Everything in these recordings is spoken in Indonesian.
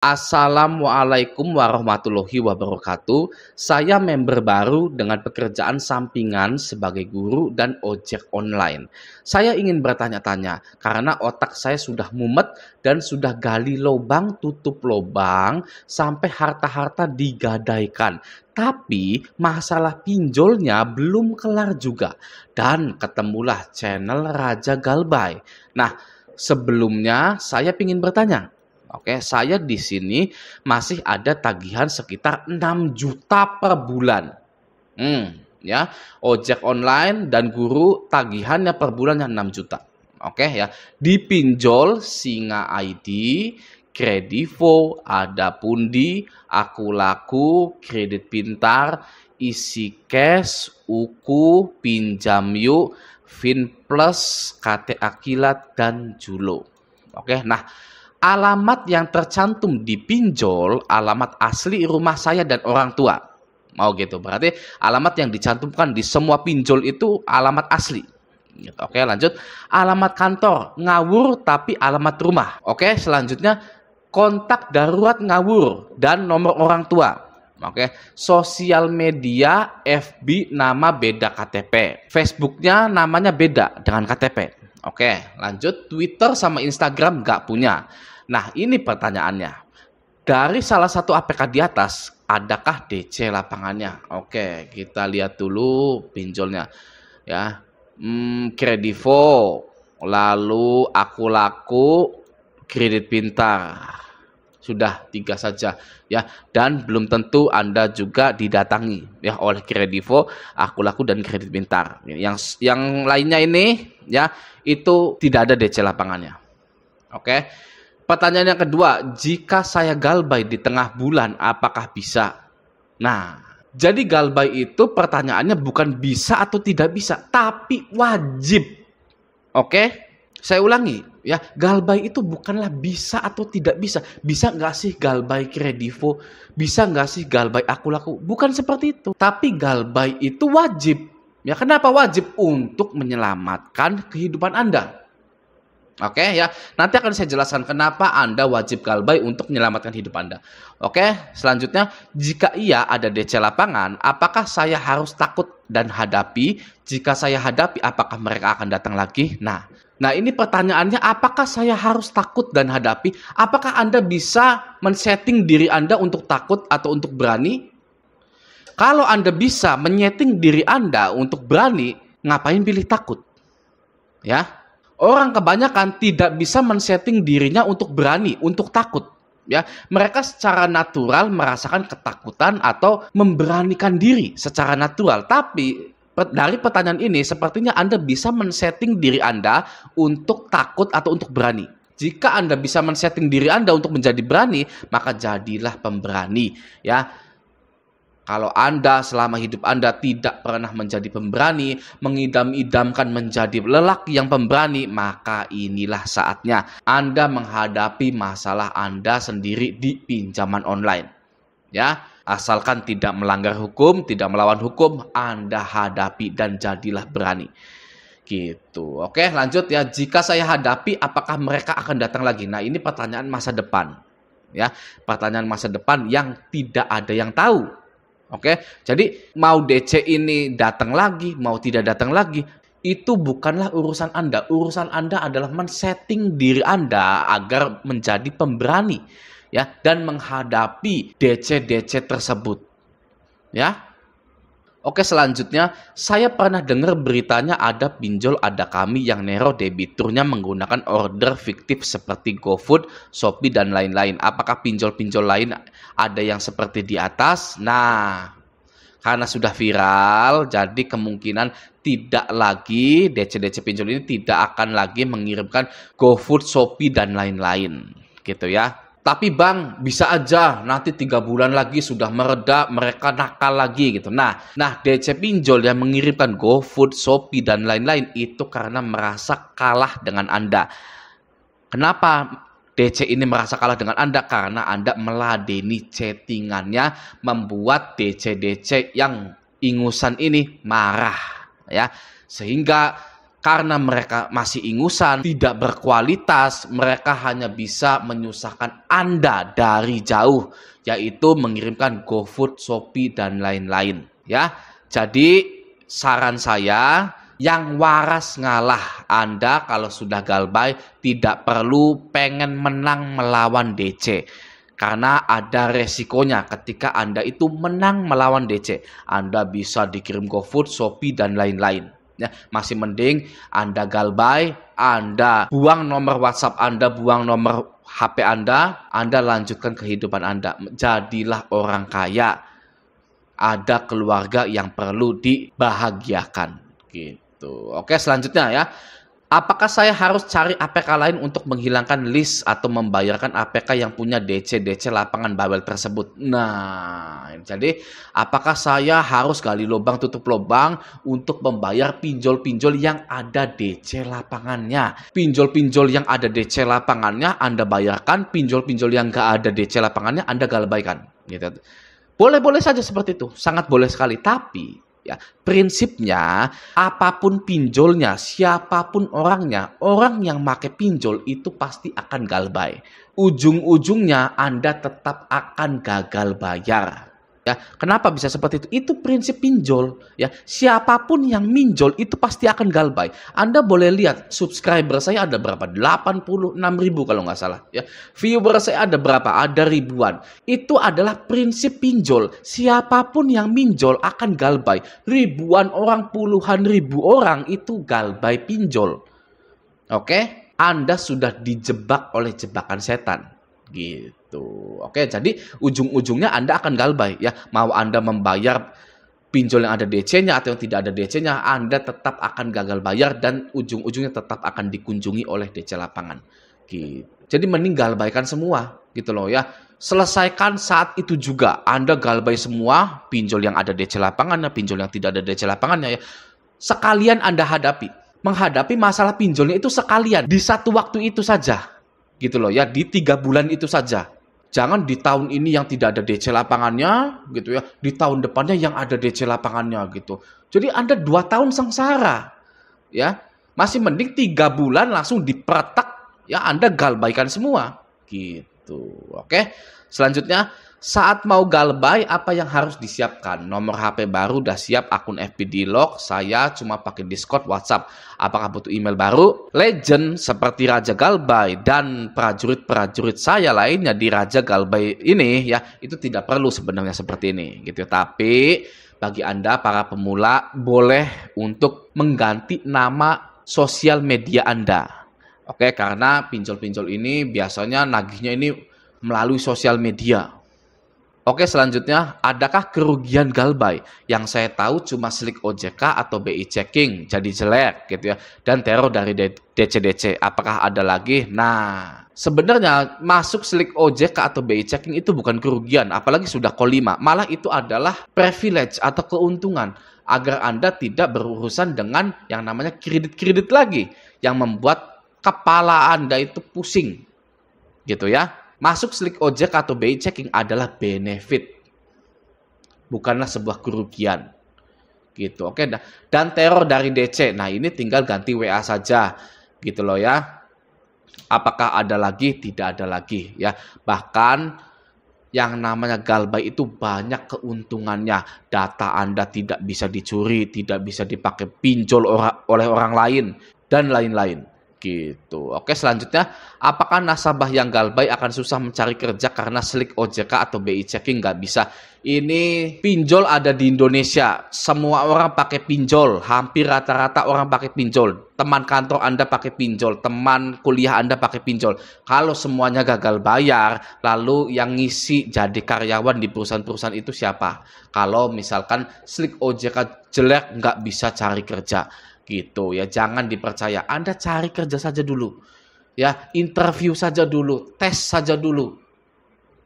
Assalamualaikum warahmatullahi wabarakatuh. Saya member baru dengan pekerjaan sampingan sebagai guru dan ojek online. Saya ingin bertanya-tanya karena otak saya sudah mumet dan sudah gali lubang tutup lubang sampai harta-harta digadaikan. Tapi masalah pinjolnya belum kelar juga. Dan ketemulah channel Raja Galbay. Nah, sebelumnya saya ingin bertanya. Oke, saya di sini masih ada tagihan sekitar 6 juta per bulan. Ya, ojek online dan guru tagihannya per bulannya 6 juta. Oke ya, dipinjol Singa ID, Kredivo, ada Pundi, Aku Laku, Kredit Pintar, Isi Cash, Uku, Pinjam Yuk, Finplus, KTA Kilat, dan Julo. Oke, nah alamat yang tercantum di pinjol, alamat asli rumah saya dan orang tua. Mau gitu, berarti alamat yang dicantumkan di semua pinjol itu alamat asli. Oke, lanjut. Alamat kantor, Ngawur tapi alamat rumah. Oke, selanjutnya kontak darurat Ngawur dan nomor orang tua. Oke, sosial media FB nama beda KTP. Facebooknya namanya beda dengan KTP. Oke, lanjut. Twitter sama Instagram nggak punya. Nah, ini pertanyaannya. Dari salah satu APK di atas, adakah DC lapangannya? Oke, kita lihat dulu pinjolnya. Ya, Kredivo, lalu Aku Laku, Kredit Pintar. Sudah 3 saja ya, dan belum tentu Anda juga didatangi ya oleh Kredivo, Aku Laku, dan Kredit Pintar. Yang lainnya ini ya itu tidak ada DC lapangannya. Oke. Pertanyaan yang kedua, jika saya galbay di tengah bulan apakah bisa? Nah, jadi galbay itu pertanyaannya bukan bisa atau tidak bisa, tapi wajib. Oke? Saya ulangi ya, galbay itu bukanlah bisa atau tidak bisa. Bisa nggak sih galbay Kredivo? Bisa nggak sih galbay Aku Laku? Bukan seperti itu. Tapi galbay itu wajib. Ya, kenapa wajib? Untuk menyelamatkan kehidupan Anda. Oke ya, nanti akan saya jelaskan kenapa Anda wajib galbay untuk menyelamatkan hidup Anda. Oke, selanjutnya, jika iya ada DC lapangan, apakah saya harus takut dan hadapi? Jika saya hadapi, apakah mereka akan datang lagi? Nah, ini pertanyaannya, apakah saya harus takut dan hadapi? Apakah Anda bisa men-setting diri Anda untuk takut atau untuk berani? Kalau Anda bisa men-setting diri Anda untuk berani, ngapain pilih takut? Ya. Orang kebanyakan tidak bisa men-setting dirinya untuk berani, untuk takut. Ya, mereka secara natural merasakan ketakutan atau memberanikan diri secara natural. Tapi dari pertanyaan ini sepertinya Anda bisa men-setting diri Anda untuk takut atau untuk berani. Jika Anda bisa men-setting diri Anda untuk menjadi berani, maka jadilah pemberani. Ya. Kalau Anda selama hidup Anda tidak pernah menjadi pemberani, mengidam-idamkan menjadi lelaki yang pemberani, maka inilah saatnya Anda menghadapi masalah Anda sendiri di pinjaman online. Ya, asalkan tidak melanggar hukum, tidak melawan hukum, Anda hadapi dan jadilah berani. Gitu. Oke, lanjut ya. Jika saya hadapi, apakah mereka akan datang lagi? Nah, ini pertanyaan masa depan. Ya, pertanyaan masa depan yang tidak ada yang tahu. Oke, jadi mau DC ini datang lagi, mau tidak datang lagi, itu bukanlah urusan Anda. Urusan Anda adalah men-setting diri Anda agar menjadi pemberani, ya, dan menghadapi DC-DC tersebut, ya. Oke, selanjutnya saya pernah dengar beritanya ada pinjol ada kami yang nero debiturnya menggunakan order fiktif seperti GoFood, Shopee, dan lain-lain. Apakah pinjol-pinjol lain ada yang seperti di atas? Nah, karena sudah viral, jadi kemungkinan tidak lagi DC-DC pinjol ini tidak akan lagi mengirimkan GoFood, Shopee, dan lain-lain, gitu ya. Tapi Bang, bisa aja nanti 3 bulan lagi sudah mereda, mereka nakal lagi gitu. Nah DC pinjol yang mengirimkan GoFood, Shopee, dan lain-lain itu karena merasa kalah dengan Anda. Kenapa DC ini merasa kalah dengan Anda? Karena Anda meladeni chattingannya, membuat DC-DC yang ingusan ini marah, ya. Sehingga karena mereka masih ingusan, tidak berkualitas, mereka hanya bisa menyusahkan Anda dari jauh, yaitu mengirimkan GoFood, Shopee, dan lain-lain. Ya, jadi saran saya, yang waras ngalah. Anda kalau sudah galbay tidak perlu pengen menang melawan DC. Karena ada resikonya ketika Anda itu menang melawan DC. Anda bisa dikirim GoFood, Shopee, dan lain-lain. Ya, masih mending Anda galbay, Anda buang nomor WhatsApp Anda, buang nomor HP Anda lanjutkan kehidupan Anda. Jadilah orang kaya. Ada keluarga yang perlu dibahagiakan. Gitu. Oke, selanjutnya ya. Apakah saya harus cari APK lain untuk menghilangkan list atau membayarkan APK yang punya DC lapangan bawel tersebut? Nah, jadi apakah saya harus gali lubang tutup lubang untuk membayar pinjol-pinjol yang ada DC lapangannya? Pinjol-pinjol yang ada DC lapangannya Anda bayarkan, pinjol-pinjol yang nggak ada DC lapangannya Anda galbaikan. Gitu. Boleh-boleh saja seperti itu, sangat boleh sekali. Tapi ya, prinsipnya apapun pinjolnya, siapapun orangnya, orang yang pakai pinjol itu pasti akan galbay. Ujung-ujungnya Anda tetap akan gagal bayar. Ya, kenapa bisa seperti itu? Itu prinsip pinjol. Ya, siapapun yang minjol itu pasti akan galbay. Anda boleh lihat subscriber saya ada berapa? 86.000 kalau nggak salah. Ya, viewer saya ada berapa? Ada ribuan. Itu adalah prinsip pinjol. Siapapun yang minjol akan galbay. Ribuan orang, puluhan ribu orang itu galbay pinjol. Oke? Anda sudah dijebak oleh jebakan setan. Gitu. Oke, jadi ujung-ujungnya Anda akan galbay ya. Mau Anda membayar pinjol yang ada DC-nya atau yang tidak ada DC-nya, Anda tetap akan gagal bayar dan ujung-ujungnya tetap akan dikunjungi oleh DC lapangan. Gitu. Jadi mending galbaikan semua gitu loh ya. Selesaikan saat itu juga. Anda galbay semua pinjol yang ada DC lapangannya, pinjol yang tidak ada DC lapangannya ya. Sekalian Anda menghadapi masalah pinjolnya itu sekalian di satu waktu itu saja. Gitu loh ya, di 3 bulan itu saja. Jangan di tahun ini yang tidak ada DC lapangannya gitu ya, di tahun depannya yang ada DC lapangannya gitu. Jadi Anda 2 tahun sengsara. Ya, masih mending 3 bulan langsung dipretak ya, Anda galbaikan semua. Gitu. Oke. Selanjutnya, saat mau galbay apa yang harus disiapkan? Nomor HP baru udah siap, akun FB di lock, saya cuma pakai Discord, WhatsApp. Apakah butuh email baru? Legend seperti Raja Galbay dan prajurit-prajurit saya lainnya di Raja Galbay ini ya, itu tidak perlu sebenarnya seperti ini gitu. Tapi bagi Anda para pemula boleh untuk mengganti nama sosial media Anda. Oke, karena pinjol-pinjol ini biasanya nagihnya ini melalui sosial media. Oke, selanjutnya, adakah kerugian galbay? Yang saya tahu cuma slik OJK atau BI checking jadi jelek gitu ya, dan teror dari DC-DC. Apakah ada lagi? Nah, sebenarnya masuk slik OJK atau BI checking itu bukan kerugian, apalagi sudah call 5. Malah itu adalah privilege atau keuntungan agar Anda tidak berurusan dengan yang namanya kredit-kredit lagi yang membuat kepala Anda itu pusing. Gitu ya. Masuk slik OJK atau BI checking adalah benefit, bukanlah sebuah kerugian. Gitu, oke. Dan teror dari DC, nah ini tinggal ganti WA saja, gitu loh ya. Apakah ada lagi? Tidak ada lagi ya. Bahkan yang namanya galbay itu banyak keuntungannya. Data Anda tidak bisa dicuri, tidak bisa dipakai pinjol oleh orang lain, dan lain-lain. Gitu. Oke, selanjutnya, apakah nasabah yang galbay akan susah mencari kerja karena slik OJK atau BI checking nggak bisa? Ini pinjol ada di Indonesia, semua orang pakai pinjol, hampir rata-rata orang pakai pinjol. Teman kantor Anda pakai pinjol, teman kuliah Anda pakai pinjol. Kalau semuanya gagal bayar, lalu yang ngisi jadi karyawan di perusahaan-perusahaan itu siapa? Kalau misalkan slik OJK jelek nggak bisa cari kerja. Gitu ya, jangan dipercaya. Anda cari kerja saja dulu ya, interview saja dulu, tes saja dulu.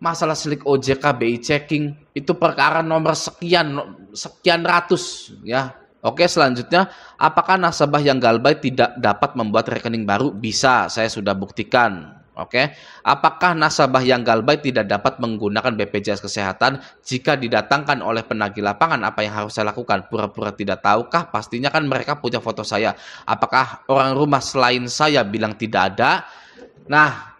Masalah slik OJK, BI checking itu perkara nomor sekian ratus ya. Oke, selanjutnya, apakah nasabah yang galbay tidak dapat membuat rekening baru? Bisa, saya sudah buktikan Oke, apakah nasabah yang galbay tidak dapat menggunakan BPJS Kesehatan jika didatangkan oleh penagih lapangan? Apa yang harus saya lakukan? Pura-pura tidak tahukah? Pastinya kan mereka punya foto saya. Apakah orang rumah selain saya bilang tidak ada? Nah,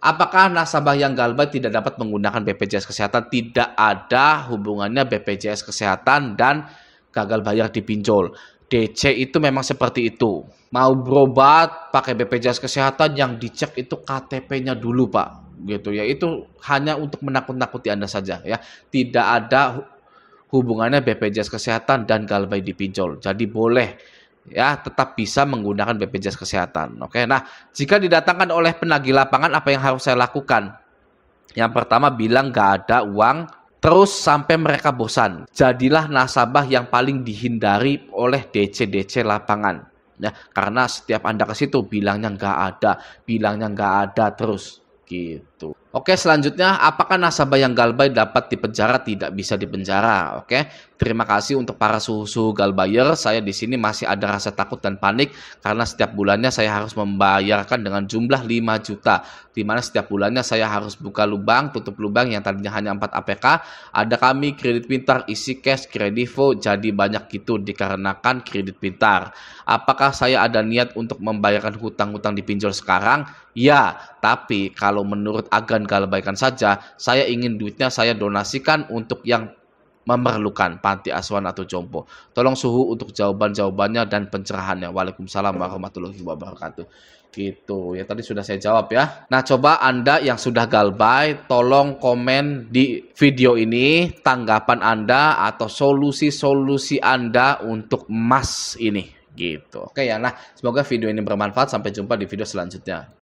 apakah nasabah yang galbay tidak dapat menggunakan BPJS Kesehatan? Tidak ada hubungannya BPJS Kesehatan dan gagal bayar di pinjol. DC itu memang seperti itu. Mau berobat pakai BPJS Kesehatan yang dicek itu KTP-nya dulu, Pak. Gitu ya. Itu hanya untuk menakut-nakuti Anda saja ya. Tidak ada hubungannya BPJS Kesehatan dan galbay di pinjol. Jadi boleh ya tetap bisa menggunakan BPJS Kesehatan. Oke. Nah, jika didatangkan oleh penagih lapangan apa yang harus saya lakukan? Yang pertama bilang nggak ada uang terus sampai mereka bosan. Jadilah nasabah yang paling dihindari oleh DC-DC lapangan. Ya, karena setiap Anda ke situ bilangnya nggak ada terus gitu. Oke, selanjutnya apakah nasabah yang galbay dapat dipenjara? Tidak bisa dipenjara. Oke, terima kasih untuk para suhu-suhu galbayer. Saya di sini masih ada rasa takut dan panik karena setiap bulannya saya harus membayarkan dengan jumlah 5 juta. Di mana setiap bulannya saya harus buka lubang, tutup lubang yang tadinya hanya 4 APK. Ada kami kredit pintar, isi cash, kredivo, jadi banyak gitu dikarenakan kredit pintar. Apakah saya ada niat untuk membayarkan hutang-hutang di pinjol sekarang? Ya, tapi kalau menurut agen galbaikan saja, saya ingin duitnya saya donasikan untuk yang memerlukan panti asuhan atau jompo. Tolong suhu untuk jawaban-jawabannya dan pencerahannya. Waalaikumsalam warahmatullahi wabarakatuh. Gitu ya, tadi sudah saya jawab ya. Nah, coba Anda yang sudah galbay, tolong komen di video ini tanggapan Anda atau solusi-solusi Anda untuk emas ini. Gitu. Oke ya, nah semoga video ini bermanfaat. Sampai jumpa di video selanjutnya.